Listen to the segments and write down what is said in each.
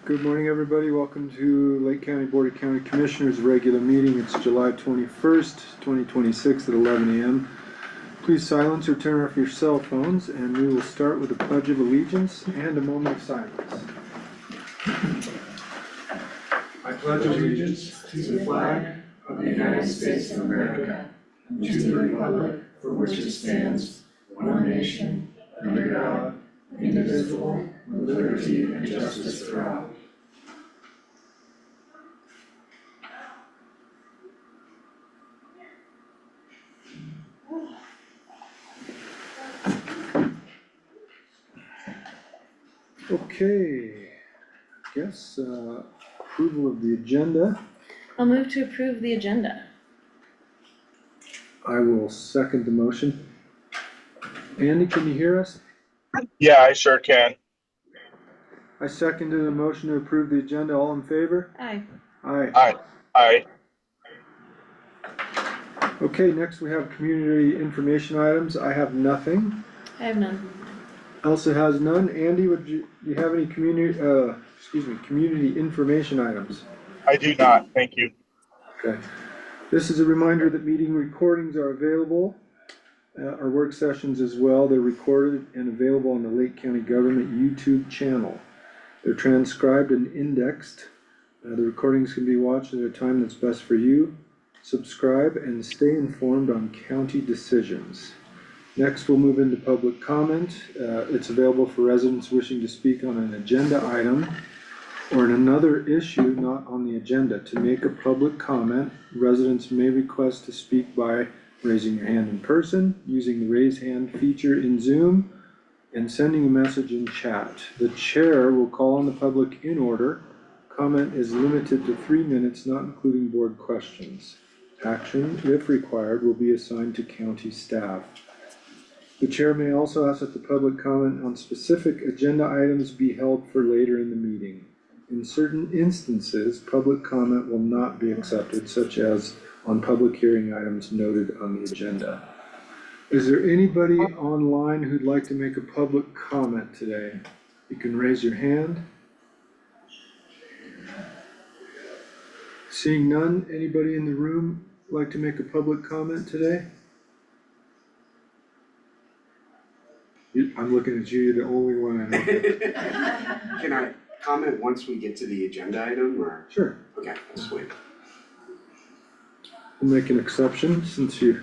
Good morning, everybody. Welcome to Lake County Board of County Commissioners' regular meeting. It's July 21st, 2026 at 11 a.m. Please silence or turn off your cell phones, and we will start with a Pledge of Allegiance and a moment of silence. I pledge allegiance to the flag of the United States of America and to the republic for which it stands, one nation, under God, indivisible, with liberty and justice for all. Okay, approval of the agenda. I'll move to approve the agenda. I will second the motion. Andy, can you hear us? Yeah, I sure can. I seconded the motion to approve the agenda. All in favor? Aye. Aye. Aye. Okay, next we have community information items. I have nothing. I have none. Elsa has none. Andy, do you have any community information items? I do not, thank you. Okay. This is a reminder that meeting recordings are available, our work sessions as well. They're recorded and available on the Lake County Government YouTube channel. They're transcribed and indexed. The recordings can be watched at a time that's best for you. Subscribe and stay informed on county decisions. Next, we'll move into public comment. It's available for residents wishing to speak on an agenda item or in another issue not on the agenda. To make a public comment, residents may request to speak by raising your hand in person, using the raise hand feature in Zoom, and sending a message in chat. The chair will call on the public in order. Comment is limited to 3 minutes, not including board questions. Action, if required, will be assigned to county staff. The chair may also ask that the public comment on specific agenda items be held for later in the meeting. In certain instances, public comment will not be accepted, such as on public hearing items noted on the agenda. Is there anybody online who'd like to make a public comment today? You can raise your hand. Seeing none, anybody in the room like to make a public comment today? I'm looking at you, you're the only one I know. Can I comment once we get to the agenda item, or? Sure. Okay, that's sweet. We'll make an exception since you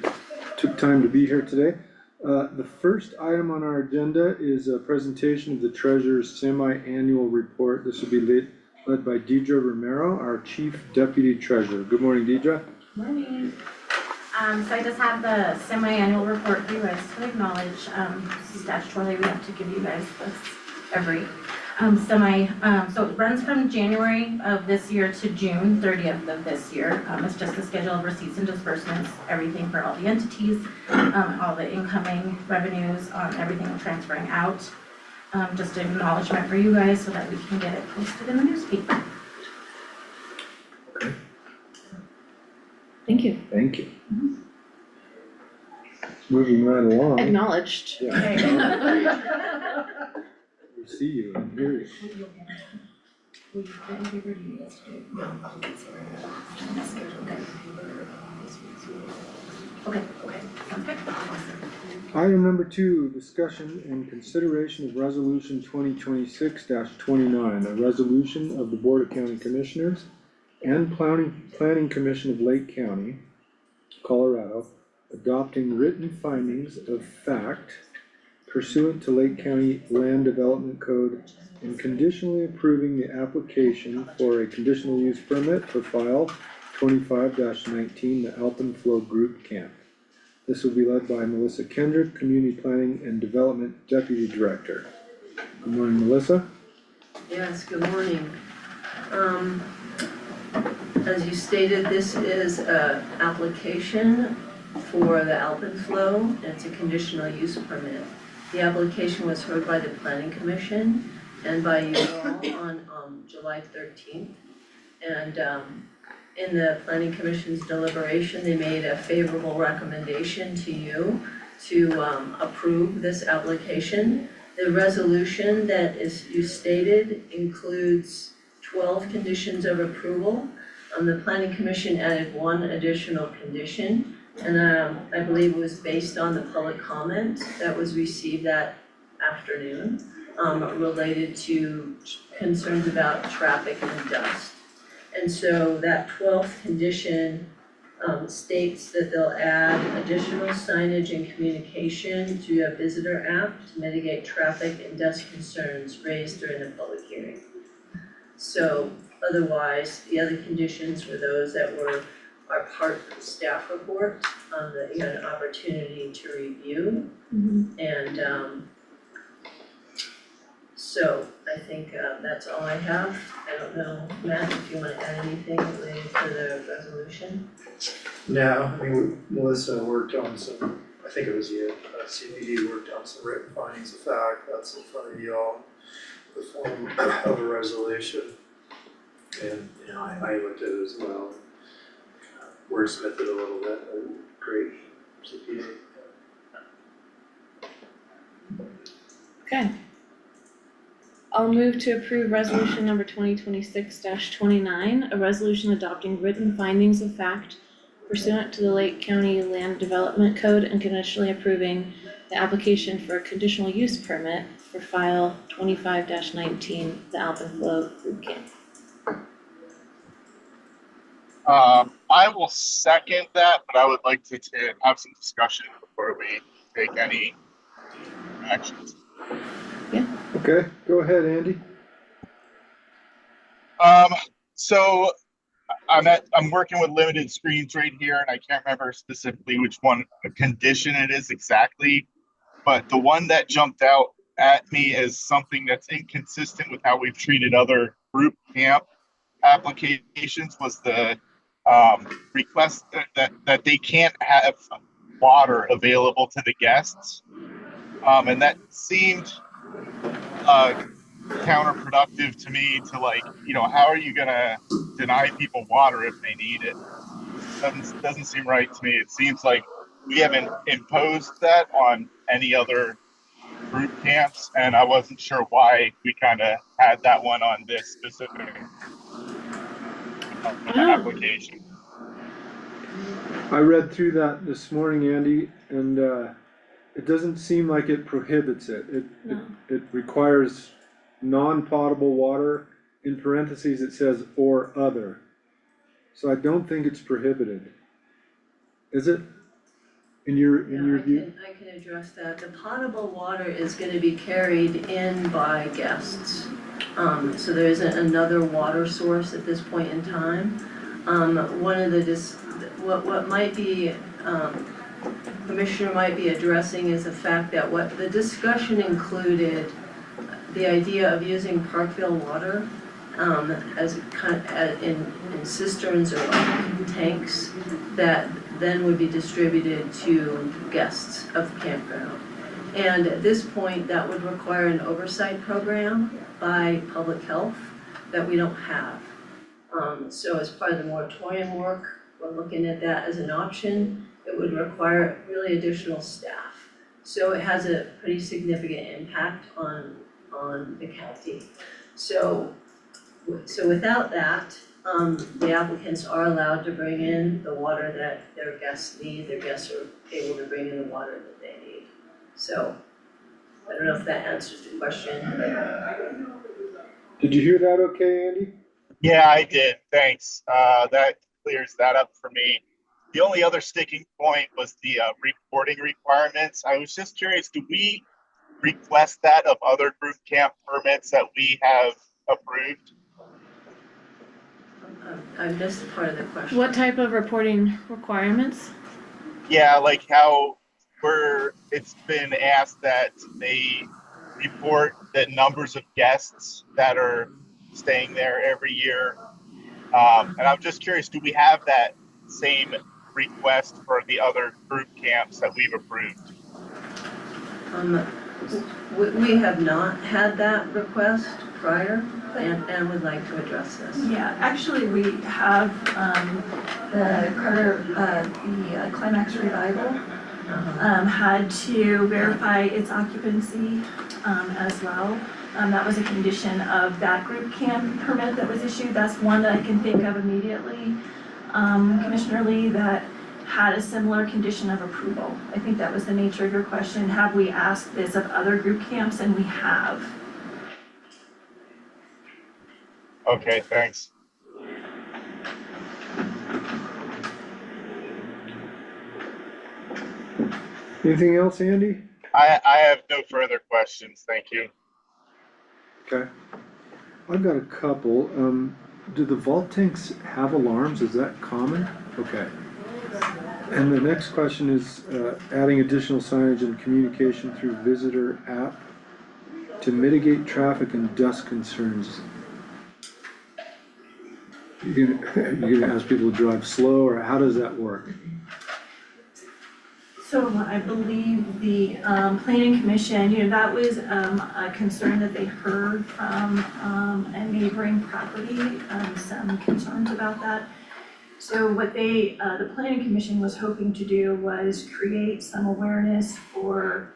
took time to be here today. The first item on our agenda is a presentation of the treasurer's semi-annual report. This will be led by Deidre Romero, our Chief Deputy Treasurer. Good morning, Deidre. Morning. So I just have the semi-annual report for you guys to acknowledge. Statutorily, we have to give you guys this every so it runs from January of this year to June 30th of this year. It's just the schedule of receipts and disbursements, everything for all the entities, all the incoming revenues, everything transferring out. Just an acknowledgement for you guys so that we can get it posted in the newspaper. Okay. Thank you. Thank you. Moving right along. Acknowledged. Yeah. We see you and hear you. Okay, sounds good. Item number 2, discussion and consideration of resolution 2026-29, a resolution of the Board of County Commissioners and Planning Commission of Lake County, Colorado, adopting written findings of fact pursuant to Lake County Land Development Code and conditionally approving the application for a conditional use permit for file 25-19, the Alpenflow Group Camp. This will be led by Melissa Kendrick, Community Planning and Development Deputy Director. Good morning, Melissa. Yes, good morning. As you stated, this is an application for the Alpenflow. It's a conditional use permit. The application was heard by the Planning Commission and by you all on July 13th. And in the Planning Commission's deliberation, they made a favorable recommendation to you to approve this application. The resolution that is you stated includes 12 conditions of approval. The planning commission added one additional condition, and I believe it was based on the public comment that was received that afternoon, related to concerns about traffic and dust. And so that 12th condition states that they'll add additional signage and communication to a visitor app to mitigate traffic and dust concerns raised during the public hearing. So otherwise, the other conditions were those that are part of the staff report, that you had an opportunity to review. And so I think that's all I have. I don't know, Matt, if you wanna add anything related to the resolution? No, I mean, Melissa worked on some, I think it was you, CPD worked on some written findings of fact, that's in front of you all, the form of a resolution. And, you know, I looked at it as well, wordsmithed it a little bit, great CPD. Okay. I'll move to approve resolution number 2026-29, a resolution adopting written findings of fact pursuant to the Lake County Land Development Code and conditionally approving the application for a conditional use permit for file 25-19, the Alpenflow Group Camp. I will second that, but I would like to have some discussion before we take any actions. Okay, go ahead, Andy. So I'm working with limited screens right here, and I can't remember specifically which one condition it is exactly, but the one that jumped out at me as something that's inconsistent with how we've treated other group camp applications was the request that they can't have water available to the guests, and that seemed counterproductive to me. To, like, you know, how are you gonna deny people water if they need it? Doesn't seem right to me. It seems like we haven't imposed that on any other group camps, and I wasn't sure why we kind of had that one on this specific application. I read through that this morning, Andy, and it doesn't seem like it prohibits it. It requires non-potable water. In parentheses, it says or other. So I don't think it's prohibited. Is it? In your view? I can address that. The potable water is gonna be carried in by guests. So there isn't another water source at this point in time. One of the what might be, Commissioner might be addressing is the fact that what the discussion included the idea of using Parkville water as in cisterns or tanks that then would be distributed to guests of the campground. And at this point, that would require an oversight program by public health that we don't have. So as part of the moratorium work, we're looking at that as an option. It would require really additional staff. So it has a pretty significant impact on the county. So without that, the applicants are allowed to bring in the water that their guests need. Their guests are able to bring in the water that they need. So I don't know if that answers the question. Did you hear that okay, Andy? Yeah, I did. Thanks. That clears that up for me. The only other sticking point was the reporting requirements. I was just curious, do we request that of other group camp permits that we have approved? I missed part of the question. What type of reporting requirements? Yeah, like how it's been asked that they report the numbers of guests that are staying there every year. And I'm just curious, do we have that same request for the other group camps that we've approved? We have not had that request prior, and would like to address this. Yeah, actually, we have the Climax Revival had to verify its occupancy as well. That was a condition of that group camp permit that was issued. That's one that I can think of immediately. Commissioner Lee, that had a similar condition of approval. I think that was the nature of your question. Have we asked this of other group camps? And we have. Okay, thanks. Anything else, Andy? I have no further questions, thank you. Okay. I've got a couple. Do the vault tanks have alarms? Is that common? Okay. And the next question is, adding additional signage and communication through visitor app to mitigate traffic and dust concerns. You're gonna ask people to drive slow, or how does that work? So I believe the planning commission, that was a concern that they heard from a neighboring property, some concerns about that. So what the planning commission was hoping to do was create some awareness for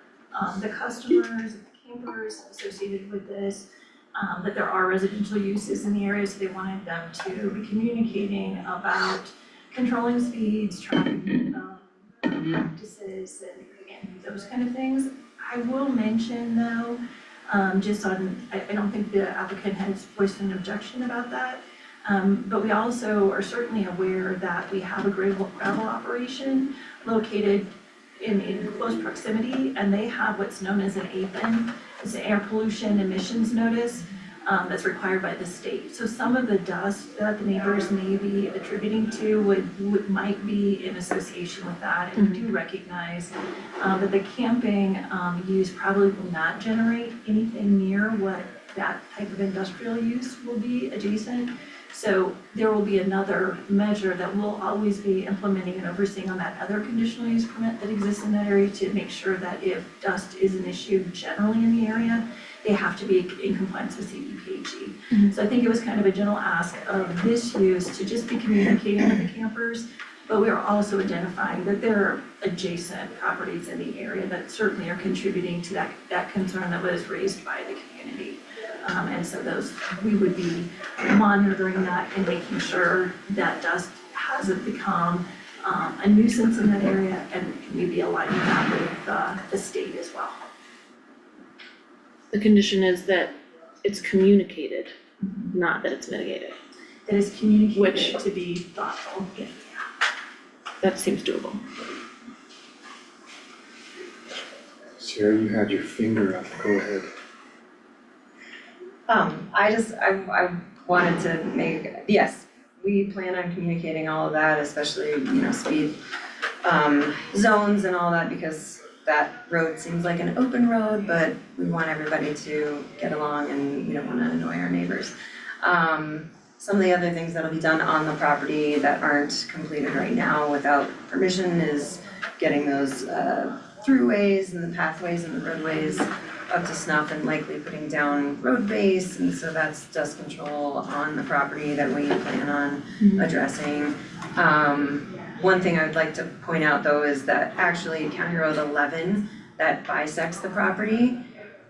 the customers, the campers associated with this, that there are residential uses in the area, so they wanted them to be communicating about controlling speeds, traffic practices, and those kind of things. I will mention though, just on, I don't think the applicant has voiced an objection about that. But we also are certainly aware that we have a gravel operation located in close proximity, and they have what's known as an APN, it's an air pollution emissions notice, that's required by the state. So some of the dust that the neighbors may be attributing to might be in association with that. And we do recognize that the camping use probably will not generate anything near what that type of industrial use will be adjacent. So there will be another measure that we'll always be implementing and overseeing on that other conditional use permit that exists in that area to make sure that if dust is an issue generally in the area, they have to be in compliance with CDPHE. So I think it was kind of a general ask of this use to just be communicating with the campers, but we are also identifying that there are adjacent properties in the area that certainly are contributing to that concern that was raised by the community. And so we would be monitoring that and making sure that dust hasn't become a nuisance in that area, and we'd be aligning that with the state as well. The condition is that it's communicated, not that it's mitigated. That is communicated Which- to be thoughtful. Yeah. That seems doable. Sarah, you had your finger up, go ahead. I wanted to make, yes, we plan on communicating all of that, especially, speed, zones and all that, because that road seems like an open road, but we want everybody to get along and we don't wanna annoy our neighbors. Some of the other things that'll be done on the property that aren't completed right now without permission is getting those, throughways and the pathways and the roadways up to snuff, and likely putting down road base, and so that's dust control on the property that we plan on addressing. One thing I would like to point out though is that actually County Road 11 that bisects the property,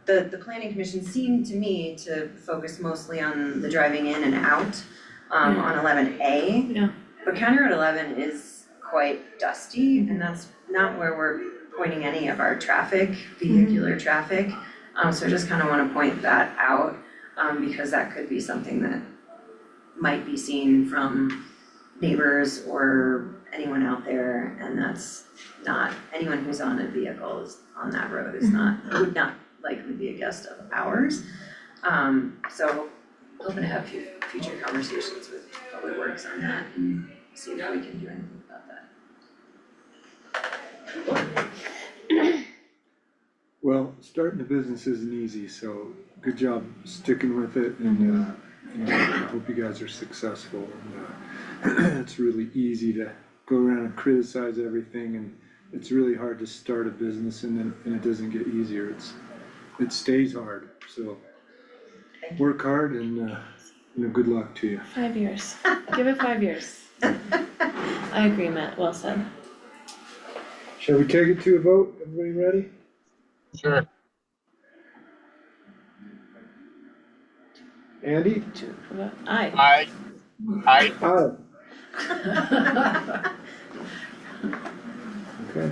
the planning commission seemed to me to focus mostly on the driving in and out on 11A. Yeah. But County Road 11 is quite dusty, and that's not where we're pointing any of our traffic, vehicular traffic. So I just kind of want to point that out, because that could be something that might be seen from neighbors or anyone out there, and that's not, anyone who's on a vehicle is on that road is not, would not likely be a guest of ours. So hoping to have future conversations with Public Works on that and see if we can do anything about that. Well, starting a business isn't easy, so good job sticking with it, and I hope you guys are successful. And it's really easy to go around and criticize everything, and it's really hard to start a business, and it doesn't get easier. It stays hard. So work hard, and good luck to you. 5 years. Give it 5 years. I agree, Matt. Well said. Shall we take it to a vote? Everybody ready? Sure. Andy? Aye. I Aye. Okay.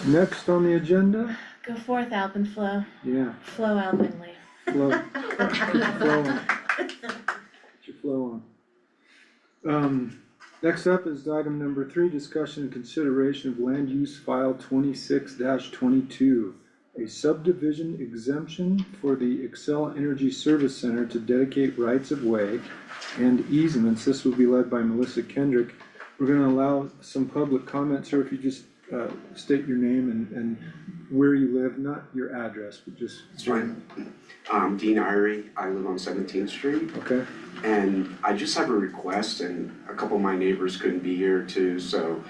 Next on the agenda? Go forth, Alpenflow, Yeah, flow alpenly. flow, get your flow on. Get your flow on. Next up is item number 3, discussion and consideration of land use file 26-22. A subdivision exemption for the Xcel Energy Service Center to dedicate rights of way and easements. This will be led by Melissa Kendrick. We're gonna allow some public comments here, if you just state your name and where you live, not your address, but just. It's fine. Dean Irie, I live on 17th Street, Okay, and I just have a request, and a couple of my neighbors couldn't be here too, so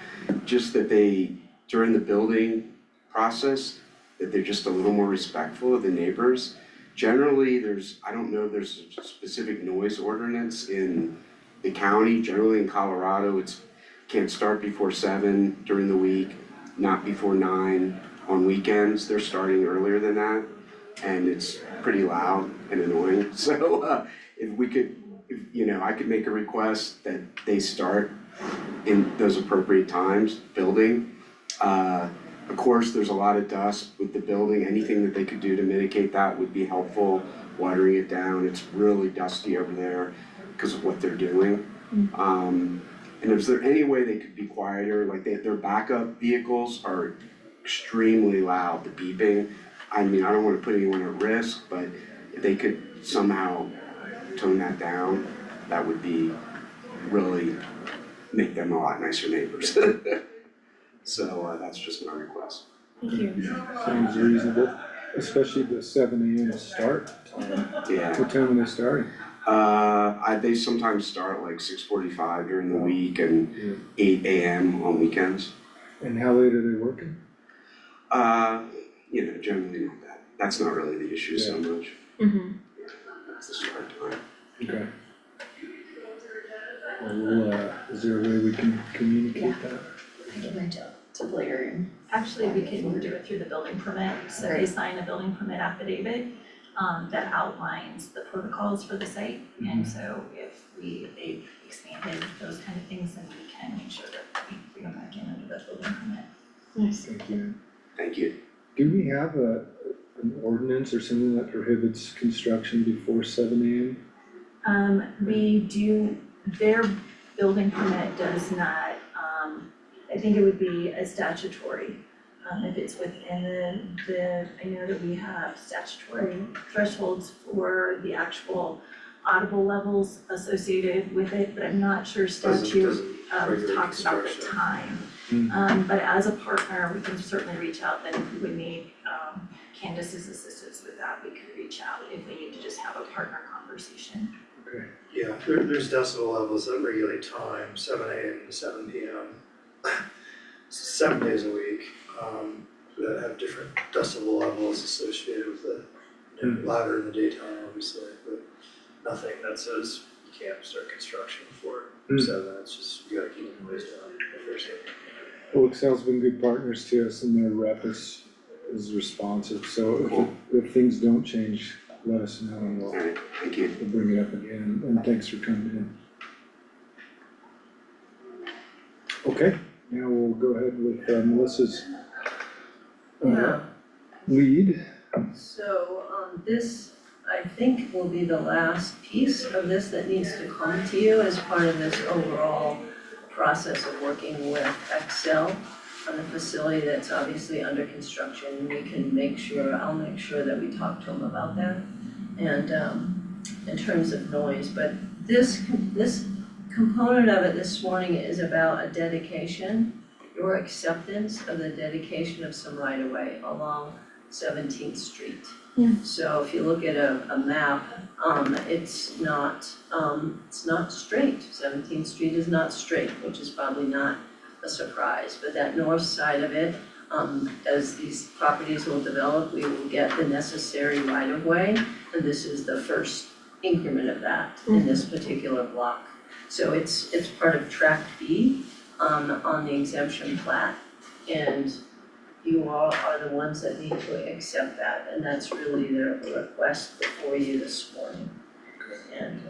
just that they, during the building process, that they're just a little more respectful of the neighbors. Generally, I don't know if there's a specific noise ordinance in the county. Generally in Colorado, can't start before 7 during the week, not before 9 on weekends. They're starting earlier than that, and it's pretty loud and annoying. So if I could make a request that they start in those appropriate times building. Of course, there's a lot of dust with the building. Anything that they could do to mitigate that would be helpful, watering it down. It's really dusty over there because of what they're doing. And is there any way they could be quieter? Like their backup vehicles are extremely loud, the beeping. I mean, I don't wanna put anyone at risk, but if they could somehow tone that down, that would be really make them a lot nicer neighbors. So that's just my request. Thank you. sounds reasonable, especially the 7 AM start. Yeah. What time are they starting? They sometimes start like 6:45 during the week and Yeah. 8 AM on weekends. And how late are they working? Generally not that. That's not really the issue so much. Mm-hmm. That's the start time. Okay. Well, is there a way we can communicate that? I give my job to Blair and. Actually, we can do it through the building permit, so they sign a building permit affidavit that outlines the protocols for the site. And so if they've expanded those kind of things, then we can make sure that we bring them back in under the building permit. Nice. Thank you. Thank you. Do we have an ordinance or something that prohibits construction before 7 AM? We do, their building permit does not, I think it would be a statutory. If it's within I know that we have statutory thresholds for the actual audible levels associated with it, but I'm not sure statute talks about the time. But as a partner, we can certainly reach out, then if we would need Candace's assistance with that, we could reach out if they need to just have a partner conversation. Okay. Yeah, there's decibel levels that regulate time, 7 AM to 7 PM. 7 days a week, that have different decibel levels associated with the louder in the daytime, obviously, but nothing that says you can't start construction before 7, it's just, you gotta keep the noise down the first thing. Well, Excel's been good partners to us and their rep is responsive, so if things don't change, let us know and we'll Alright, thank you. bring it up again, and thanks for coming in. Okay, now we'll go ahead with Melissa's lead. So, this, I think, will be the last piece of this that needs to come to you as part of this overall process of working with Xcel on the facility that's obviously under construction. We can make sure, I'll make sure that we talk to them about that. And, in terms of noise, but this component of it this morning is about a dedication, your acceptance of the dedication of some right-of-way along 17th Street. So if you look at a map, it's not straight. 17th Street is not straight, which is probably not a surprise, but that north side of it, as these properties will develop, we will get the necessary right-of-way, and this is the first increment of that in this particular block. So it's part of tract B on the exemption plat, and you all are the ones that need to accept that, and that's really the request before you this morning. And,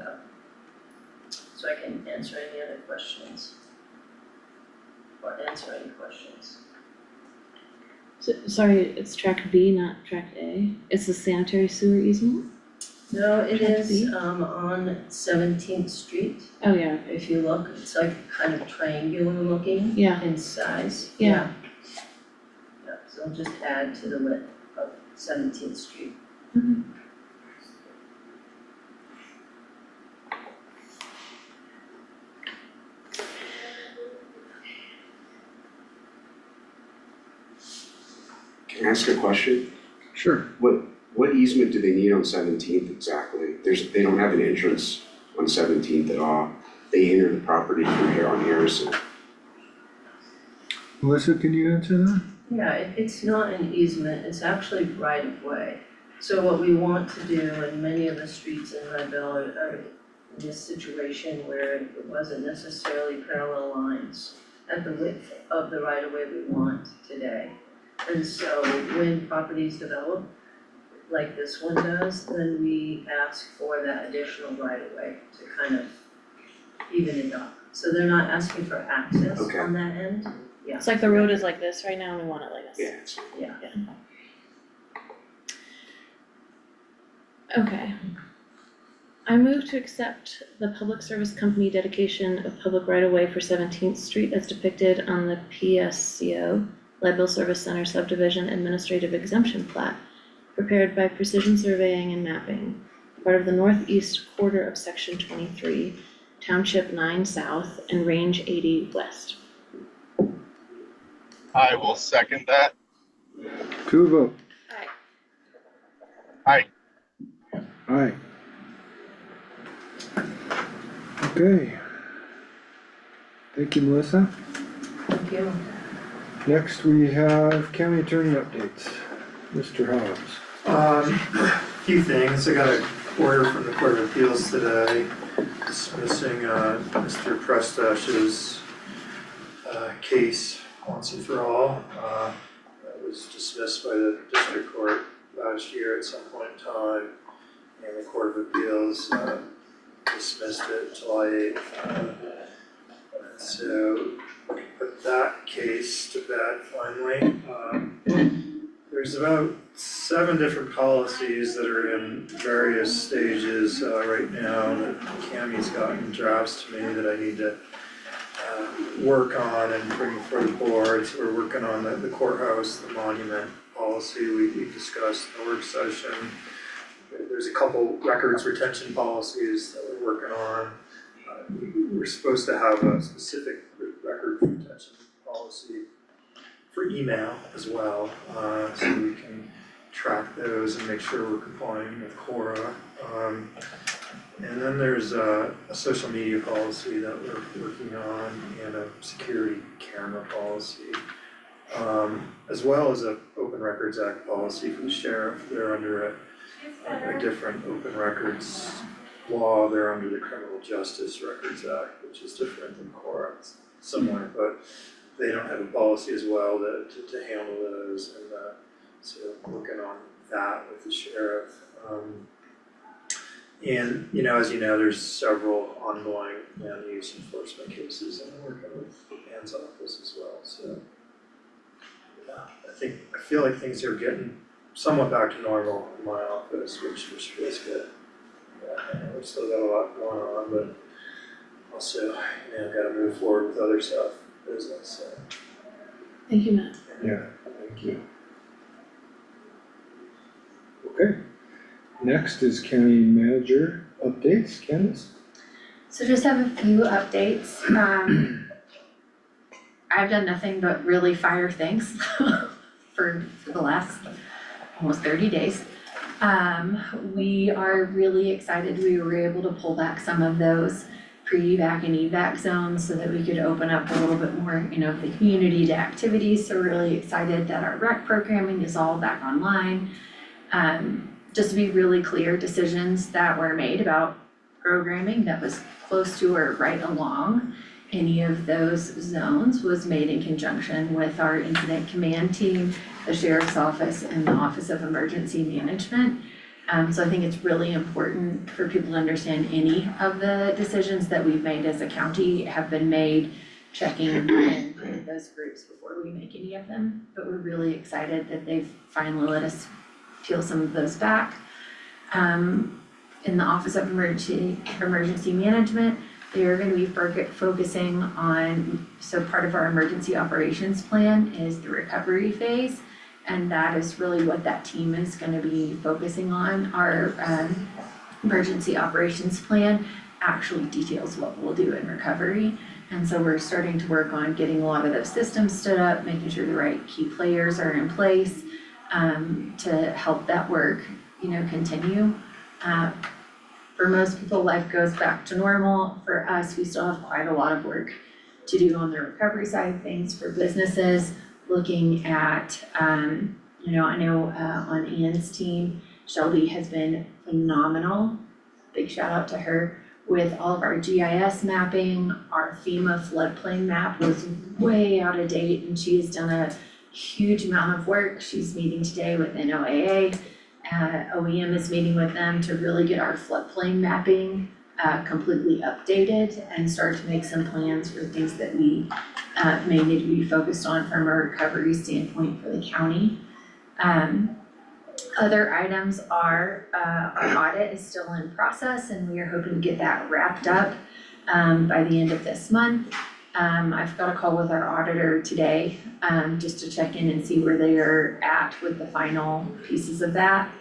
so I can answer any other questions. Or answer any questions. So, sorry, it's track B, not track A. It's the sanitary sewer easement? No, it Track is, B? on 17th Street. Oh, yeah, If you look, it's like kind of triangular looking yeah, in size. Yeah. Yeah, so I'll just add to the width of 17th Street. Mhm. Can I ask a question? Sure. What easement do they need on 17th exactly? They don't have an entrance on 17th at all. They enter the property from here on Harrison. Melissa, can you answer that? Yeah, it's not an easement, it's actually right of way. So what we want to do, and many of the streets in Red Bell are in this situation where it wasn't necessarily parallel lines at the width of the right of way we want today. And so when properties develop, like this one does, then we ask for that additional right of way to kind of even it up. So they're not asking for access Okay. on that end, yeah. it's like the road is like this right now and we want it like this. Yeah, it's Yeah. Okay. I move to accept the public service company dedication of public right-of-way for 17th Street as depicted on the PSCO, Leadville Service Center Subdivision Administrative Exemption Plat, prepared by Precision Surveying and Mapping, part of the northeast quarter of Section 23, Township 9 South and Range 80 West. I will second that. To a vote. Aye. Aye. Aye. Okay. Thank you, Melissa. Thank you. Next, we have county attorney updates. Mr. Hobbs. Few things, I got an order from the Court of Appeals today dismissing Mr. Prestash's case once and for all. That was dismissed by the district court last year at some point in time, and the Court of Appeals dismissed it July 8th. So put that case to bed finally. There's about 7 different policies that are in various stages right now that Cammie's gotten drafts to me that I need to work on and bring before the board. So we're working on the courthouse, the monument policy we discussed in the work session. There's a couple records retention policies that we're working on. We're supposed to have a specific record retention policy for email as well, so we can track those and make sure we're complying with Cora. And then there's a social media policy that we're working on and a security camera policy, as well as a Open Records Act policy for the sheriff. They're under a different open records law. They're under the Criminal Justice Records Act, which is different than Cora. It's similar, but they don't have a policy as well to handle those, and so working on that with the sheriff. And as you know, there's several ongoing land use enforcement cases, and I'm working with Ann's office as well. So yeah, I feel like things are getting somewhat back to normal in my office, which feels good. We've still got a lot going on, but also got to move forward with other stuff. Business. Thank you, Matt. Yeah, thank you. Okay. Next is county manager updates. Candace? So just have a few updates. I've done nothing but really fire things for the last almost 30 days. We are really excited we were able to pull back some of those pre-evac and evac zones so that we could open up a little bit more, of the community to activities. So we're really excited that our rec programming is all back online. Just to be really clear, decisions that were made about programming that was close to or right along any of those zones was made in conjunction with our incident command team, the sheriff's office, and the Office of Emergency Management. So I think it's really important for people to understand any of the decisions that we've made as a county have been made checking in those groups before we make any of them. But we're really excited that they've finally let us peel some of those back. In the Office of Emergency Management, they're gonna be focusing on, so part of our emergency operations plan is the recovery phase. And that is really what that team is gonna be focusing on. Our emergency operations plan actually details what we'll do in recovery. And so we're starting to work on getting a lot of those systems stood up, making sure the right key players are in place to help that work, continue. For most people, life goes back to normal. For us, we still have quite a lot of work to do on the recovery side of things for businesses, looking at, I know on Ian's team, Shelby has been phenomenal. Big shout out to her with all of our GIS mapping. Our FEMA floodplain map was way out of date and she has done a huge amount of work. She's meeting today with NOAA. OEM is meeting with them to really get our floodplain mapping completely updated and start to make some plans for things that we may need to be focused on from a recovery standpoint for the county. Other items are our audit is still in process and we are hoping to get that wrapped up by the end of this month. I've got a call with our auditor today just to check in and see where they are at with the final pieces of that.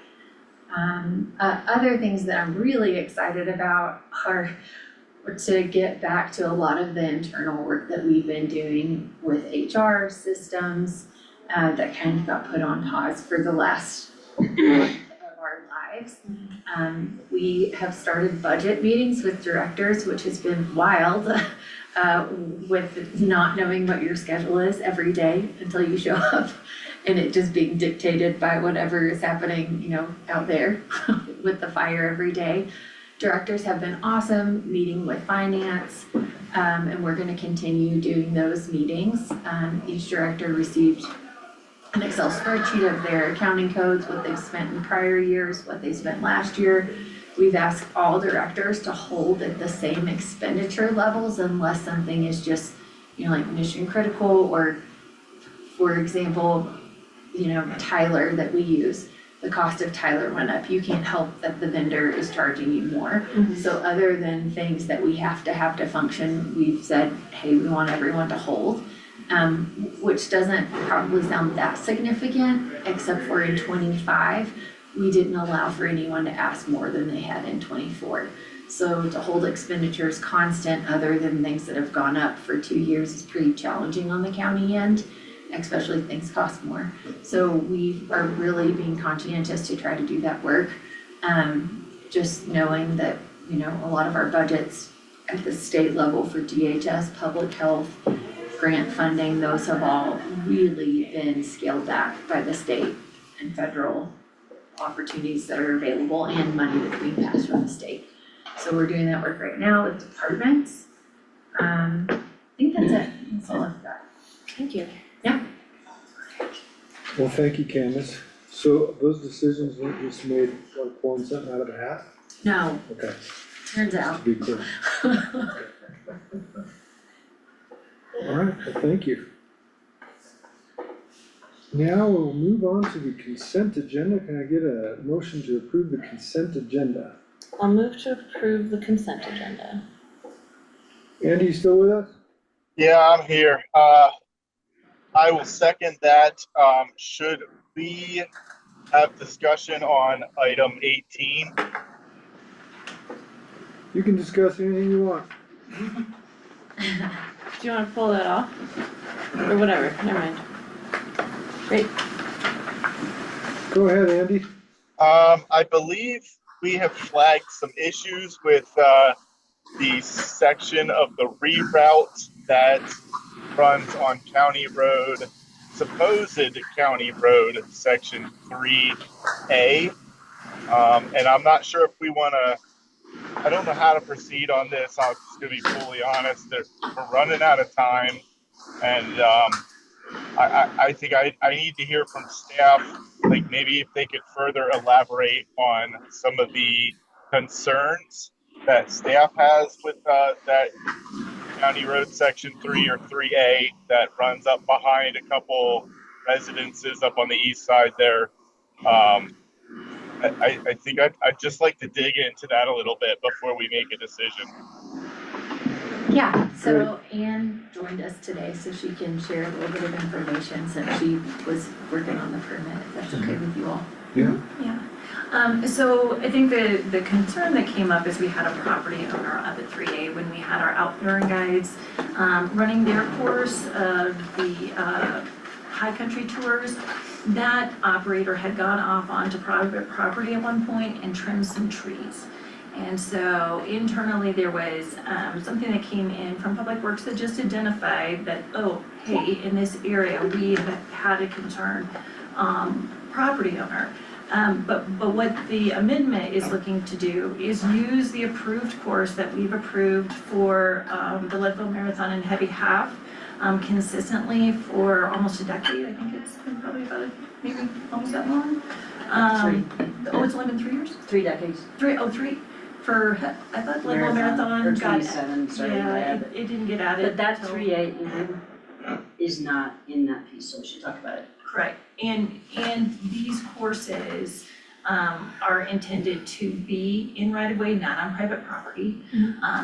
Other things that I'm really excited about are to get back to a lot of the internal work that we've been doing with HR systems that kind of got put on pause for the last month of our lives. We have started budget meetings with directors, which has been wild. With not knowing what your schedule is every day until you show up and it just being dictated by whatever is happening, out there with the fire every day. Directors have been awesome meeting with finance, and we're gonna continue doing those meetings. Each director received an Excel spreadsheet of their accounting codes, what they've spent in prior years, what they spent last year. We've asked all directors to hold at the same expenditure levels unless something is just, like mission critical or, for example, Tyler that we use, the cost of Tyler went up. You can't help that the vendor is charging you more. So other than things that we have to function, we've said, hey, we want everyone to hold. Which doesn't probably sound that significant, except for in 25. We didn't allow for anyone to ask more than they had in 24. So to hold expenditures constant other than things that have gone up for 2 years is pretty challenging on the county end, especially if things cost more. So we are really being conscientious to try to do that work. Just knowing that, a lot of our budgets at the state level for DHS, public health, grant funding, those have all really been scaled back by the state and federal opportunities that are available and money that's being passed from the state. So we're doing that work right now with departments. I think that's it. That's all I've got. Thank you. Well, thank you, Candace. So those decisions weren't just made like pulling something out of a hat? No, Okay, turns to out. be clear. All right, well, thank you. Now we'll move on to the consent agenda. Can I get a motion to approve the consent agenda? I'll move to approve the consent agenda. Andy, you still with us? Yeah, I'm here. I will second that. Should we have discussion on item 18? You can discuss anything you want. Do you wanna pull that off? Or whatever, never mind. Great. Go ahead, Andy. I believe we have flagged some issues with the section of the reroute that runs on County Road, supposed County Road, section 3A. And I'm not sure if we wanna I don't know how to proceed on this. I'm just gonna be fully honest. We're running out of time, and I think I need to hear from staff, like maybe if they could further elaborate on some of the concerns that staff has with that County Road Section 3 or 3A that runs up behind a couple residences up on the east side there. I think I'd just like to dig into that a little bit before we make a decision. Yeah, so Anne joined us today, so she can share a little bit of information since she was working on the permit, if that's okay with you all. Yeah. So I think the concern that came up is we had a property owner up at 3A when we had our outdooring guides running their course of the high country tours. That operator had gone off onto private property at one point and trimmed some trees. And so internally there was something that came in from Public Works that just identified that, oh, hey, in this area, we have had a concerned property owner. But what the amendment is looking to do is use the approved course that we've approved for the Leadville Marathon and Heavy Half consistently for almost a decade. I think it's been probably about maybe almost that long. Oh, it's only been 3 years? 3 decades. Three for, I thought Leadville Marathon Or got, 27, sorry. yeah, it didn't get added. But that until- 3A is not in that piece, so we should talk about it. Correct, and these courses are intended to be in right of way, not on private property.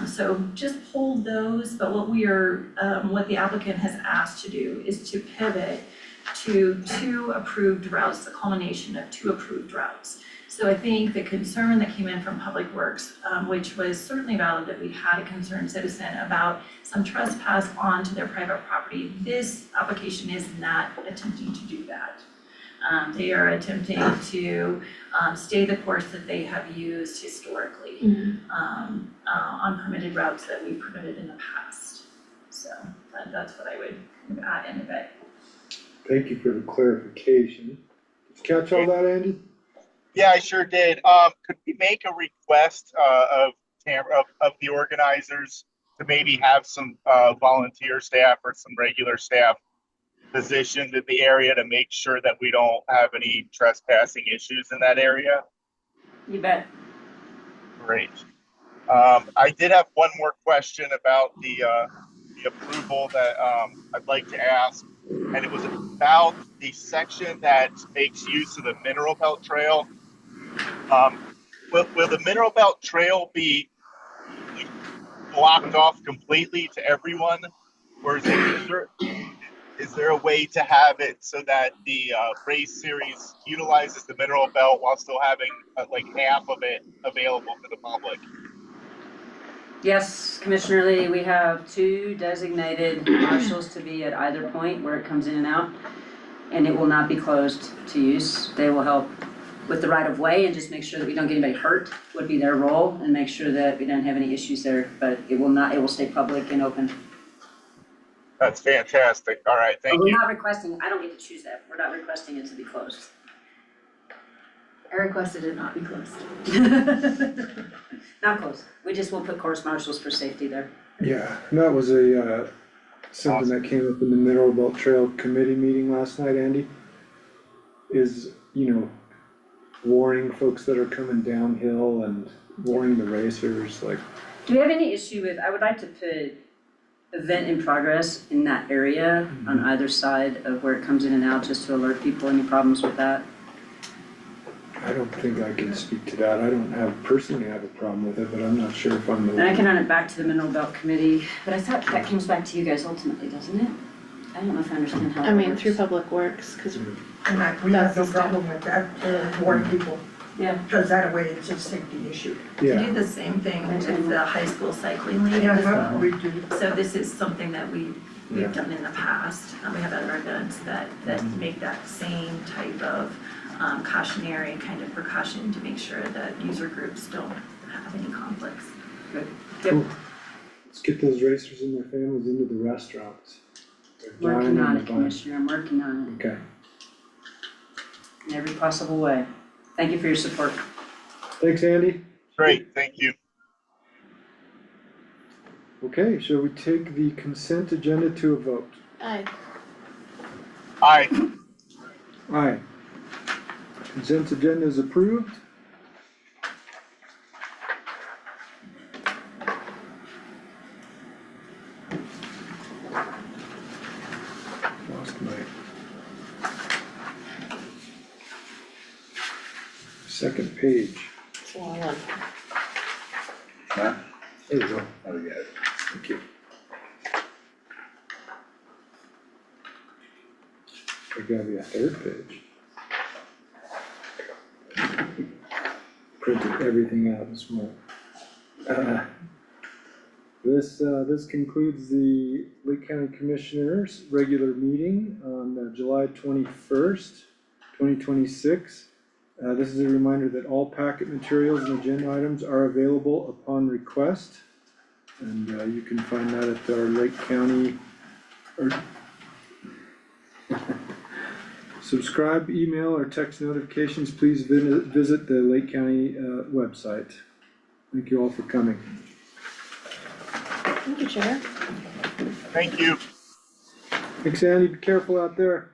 So just hold those, but what the applicant has asked to do is to pivot to 2 approved routes, the culmination of 2 approved routes. So I think the concern that came in from Public Works, which was certainly valid, that we had a concerned citizen about some trespass onto their private property. This application is not attempting to do that. They are attempting to stay the course that they have used historically on permitted routes that we permitted in the past. So that's what I would add in a bit. Thank you for the clarification. Did you catch all that, Andy? Yeah, I sure did. Could we make a request of the organizers to maybe have some volunteer staff or some regular staff positioned in the area to make sure that we don't have any trespassing issues in that area? You bet. Great. I did have one more question about the approval that I'd like to ask, and it was about the section that makes use of the Mineral Belt Trail. Will the Mineral Belt Trail be blocked off completely to everyone, or is there a way to have it so that the race series utilizes the Mineral Belt while still having like half of it available to the public? Yes, Commissioner Lee, we have 2 designated marshals to be at either point where it comes in and out, and it will not be closed to use. They will help with the right of way and just make sure that we don't get anybody hurt would be their role, and make sure that we don't have any issues there, but it will stay public and open. That's fantastic. All right, thank We're you. not requesting, I don't get to choose that, we're not requesting it to be closed. I requested it not be closed. Not closed, we just will put course marshals for safety there. Yeah, and that was something that came up in the Mineral Belt Trail Committee meeting last night, Andy. Is, warning folks that are coming downhill and warning the racers, like. Do we have any issue with, I would like to put event in progress in that area on either side of where it comes in and out, just to alert people. Any problems with that? I don't think I can speak to that. I don't personally have a problem with it, but I'm not sure if I'm the. And I can run it back to the Mineral Belt Committee, but I thought that comes back to you guys ultimately, doesn't it? I don't know if I understand how that works. Through Public Works, cause And we have no problem with that, to warn people, Yeah, because that way it's a safety issue. We Yeah, do the same thing with the high school cycling league Yeah, as well. we do. So this is something that we've Yeah. done in the past. We have other events that make that same type of cautionary kind of precaution to make sure that user groups don't have any conflicts. cool. Let's get those racers and their families into the restaurants. They're working dying on the it, vine. Commissioner, I'm working on Okay, it in every possible way. Thank you for your support. thanks, Andy. Great, thank you. Okay, shall we take the consent agenda to a vote? Aye. Aye. Aye. Consent agenda is approved. Lost my second page. It's a long one. There we go. Oh, yeah. Thank you. There's gotta be a third page. Printed everything out this morning. This concludes the Lake County Commissioners' regular meeting on July 21st, 2026. This is a reminder that all packet materials and agenda items are available upon request. And you can find that at our Lake County, or subscribe, email, or text notifications. Please visit the Lake County website. Thank you all for coming. Thank you, Chair. Thank you. Thanks, Andy. Be careful out there.